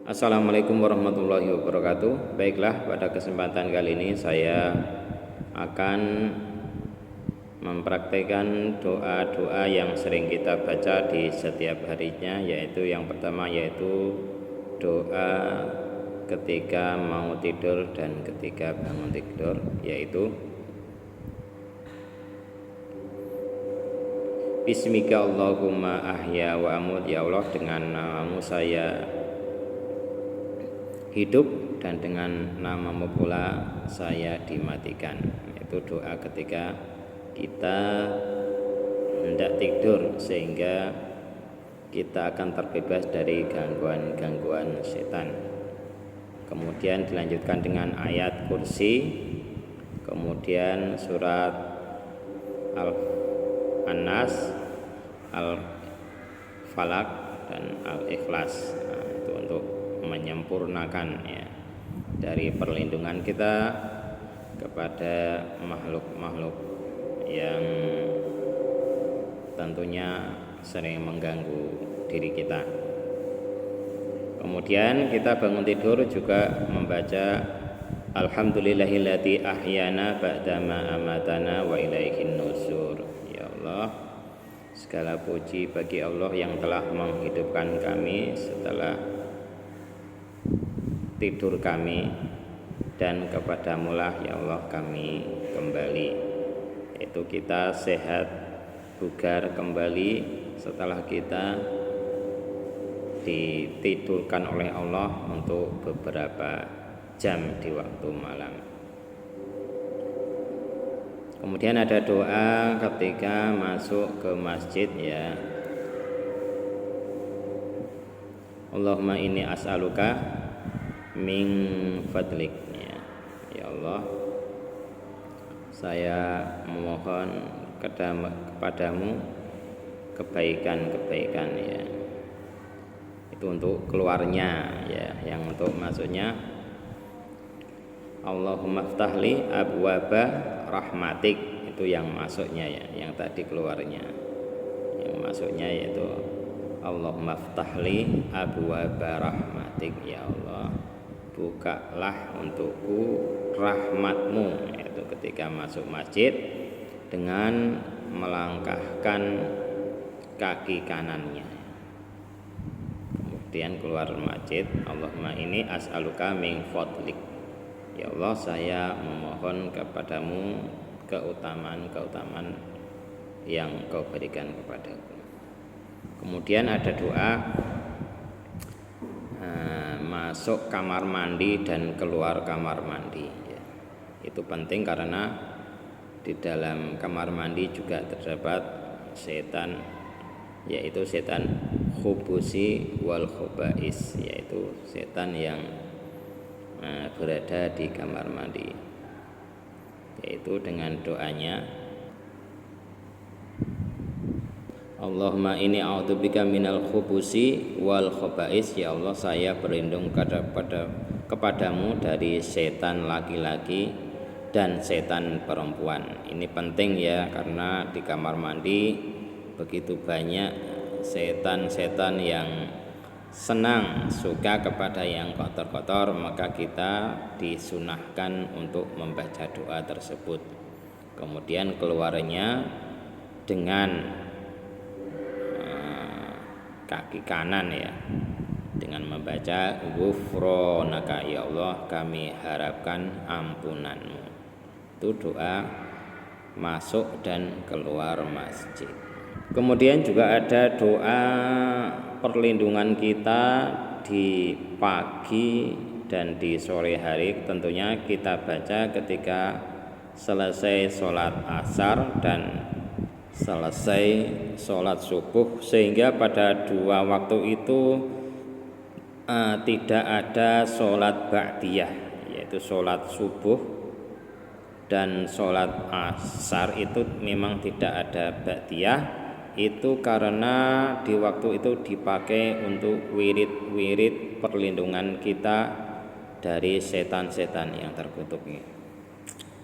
Assalamualaikum warahmatullahi wabarakatuh. Baiklah, pada kesempatan kali ini saya akan mempraktikkan doa-doa yang sering kita baca di setiap harinya, yaitu yang pertama yaitu doa ketika mau tidur dan ketika bangun tidur, yaitu Bismika Allahumma ahya wa amut, ya Allah dengan namamu saya hidup dan dengan namamu pula saya dimatikan. Itu doa ketika kita hendak tidur, sehingga kita akan terbebas dari gangguan-gangguan setan. Kemudian dilanjutkan dengan ayat kursi, kemudian surat Al-Nas, Al-Falak, dan Al-Ikhlas. Itu untuk menyempurnakan ya, dari perlindungan kita kepada makhluk-makhluk yang tentunya sering mengganggu diri kita. Kemudian kita bangun tidur juga membaca Alhamdulillahilladzi ahyana ba'dama amatana wa ilaihin nusur. Ya Allah, segala puji bagi Allah yang telah menghidupkan kami setelah tidur kami, dan kepadamulah ya Allah kami kembali. Itu kita sehat bugar kembali setelah kita ditidurkan oleh Allah untuk beberapa jam di waktu malam. Kemudian ada doa ketika masuk ke masjid ya. Allahumma inni as'aluka min fadlik ya Allah, saya memohon kepadamu kebaikan-kebaikan ya. Itu untuk keluarnya ya, yang untuk masuknya Allahumma ftahli abwaba rahmatik, itu yang masuknya ya. Yang tadi keluarnya, yang masuknya yaitu Allahumma ftahli abwaba rahmatik, ya Allah bukalah untukku rahmatmu, yaitu ketika masuk masjid dengan melangkahkan kaki kanannya. Kemudian keluar masjid, Allahumma ini as'aluka min fadlik, ya Allah saya memohon kepadamu keutamaan-keutamaan yang kau berikan kepadaku. Kemudian ada doa masuk kamar mandi dan keluar kamar mandi ya. Itu penting karena di dalam kamar mandi juga terdapat setan, yaitu setan khubusi wal khubais, yaitu setan yang berada di kamar mandi. Yaitu dengan doanya Allahumma inni a'udzubika minal khubusi wal khubais, ya Allah saya berlindung kepadamu dari setan laki-laki dan setan perempuan. Ini penting ya, karena di kamar mandi begitu banyak setan-setan yang senang suka kepada yang kotor-kotor, maka kita disunahkan untuk membaca doa tersebut. Kemudian keluarnya dengan kaki kanan ya, dengan membaca ghufronaka, ya Allah kami harapkan ampunanmu. Itu doa masuk dan keluar masjid. Kemudian juga ada doa perlindungan kita di pagi dan di sore hari. Tentunya kita baca ketika selesai sholat asar dan selesai sholat subuh, sehingga pada dua waktu itu tidak ada sholat ba'diyah, yaitu sholat subuh dan sholat asar itu memang tidak ada ba'diyah. Itu karena di waktu itu dipakai untuk wirid-wirid perlindungan kita dari setan-setan yang terkutuk.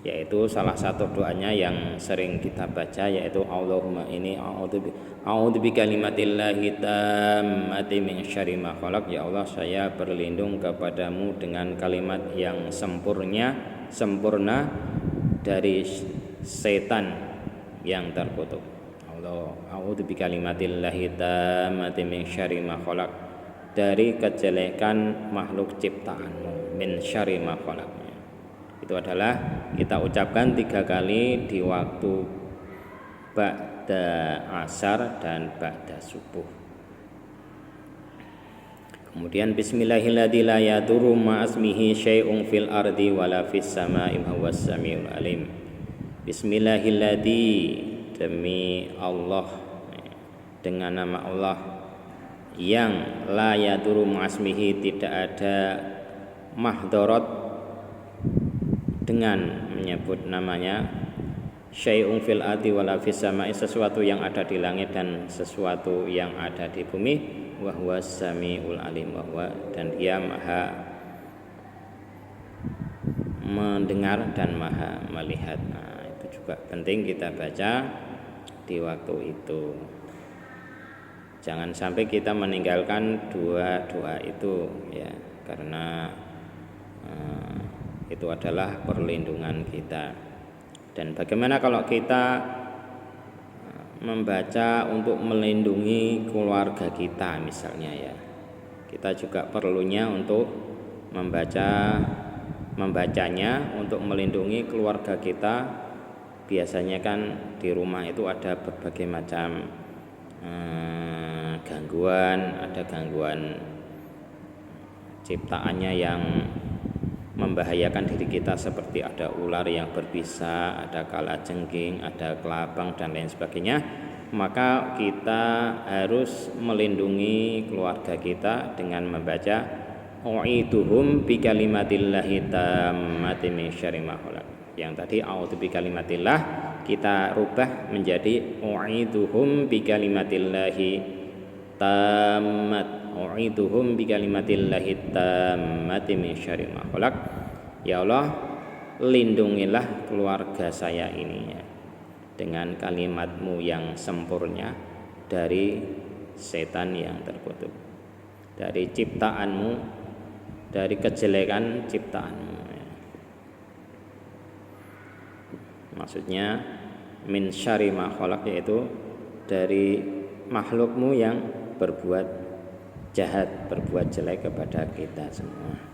yaitu salah satu doanya yang sering kita baca yaitu Allahumma ini a'udzu bikalimatillahi tammati min syarri ma khalaq. Ya Allah, saya berlindung kepadamu dengan kalimat yang sempurna dari setan yang terkutuk. Allah a'udzu bikalimatillahi tammati min syarri ma khalaq, dari kejelekan makhluk ciptaanmu, min syarri ma khalaq. Itu adalah kita ucapkan 3 kali di waktu ba'da asar dan ba'da subuh. Kemudian bismillahilladzi la yadurru ma'asmihi syai'un fil ardi wala fis sama'i wa huwas samiul alim. Bismillahilladzi, demi Allah, dengan nama Allah yang la yadurru ma'asmihi, tidak ada mahdharat dengan menyebut namanya, syai'un fil ardi wala fis sama'i, sesuatu yang ada di langit dan sesuatu yang ada di bumi, wa huwas samiul alim, dan dia maha mendengar dan maha melihat. Nah, itu juga penting kita baca di waktu itu. Jangan sampai kita meninggalkan dua doa itu ya, karena itu adalah perlindungan kita. Dan bagaimana kalau kita membaca untuk melindungi keluarga kita misalnya ya, kita juga perlunya untuk membacanya untuk melindungi keluarga kita. Biasanya kan di rumah itu ada berbagai macam gangguan, ada gangguan ciptaannya yang membahayakan diri kita, seperti ada ular yang berbisa, ada kalajengking, ada kelabang dan lain sebagainya. Maka kita harus melindungi keluarga kita dengan membaca u'iduhum bikalimatillahi tammati min syarri ma khalaq. Yang tadi a'udzu bikalimatillah kita rubah menjadi u'iduhum bikalimatillahi tammat, u'iduhum bikalimatillahi tammati min syarri ma khalaq. Ya Allah, lindungilah keluarga saya ini ya, dengan kalimatmu yang sempurna dari setan yang terkutuk, dari ciptaanmu, dari kejelekan ciptaanmu ya. Maksudnya min syarri ma khalaq, yaitu dari makhlukmu yang berbuat jahat, berbuat jelek kepada kita semua.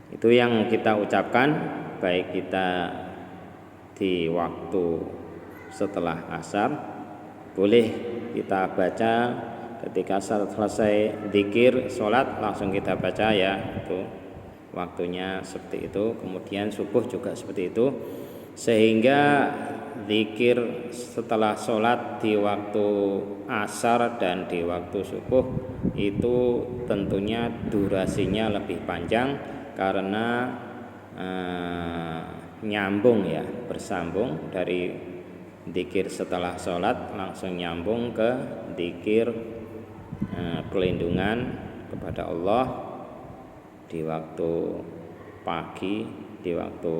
Itu yang kita ucapkan, baik kita di waktu setelah asar, boleh kita baca ketika selesai zikir sholat langsung kita baca ya, itu waktunya seperti itu. Kemudian subuh juga seperti itu, sehingga zikir setelah sholat di waktu asar dan di waktu subuh itu tentunya durasinya lebih panjang, karena nyambung ya, bersambung dari zikir setelah sholat langsung nyambung ke zikir pelindungan kepada Allah di waktu pagi, di waktu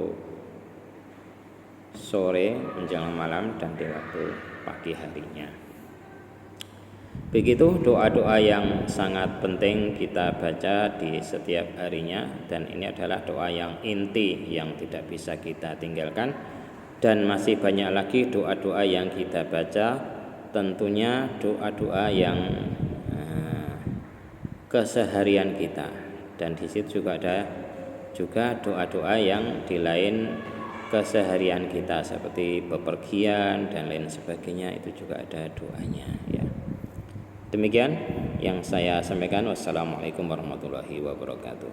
sore menjelang malam, dan di waktu pagi harinya. Begitu doa-doa yang sangat penting kita baca di setiap harinya, dan ini adalah doa yang inti yang tidak bisa kita tinggalkan. Dan masih banyak lagi doa-doa yang kita baca, tentunya doa-doa yang keseharian kita, dan di situ juga ada doa-doa yang di lain keseharian kita, seperti bepergian dan lain sebagainya, itu juga ada doanya ya. Demikian yang saya sampaikan. Wassalamualaikum warahmatullahi wabarakatuh.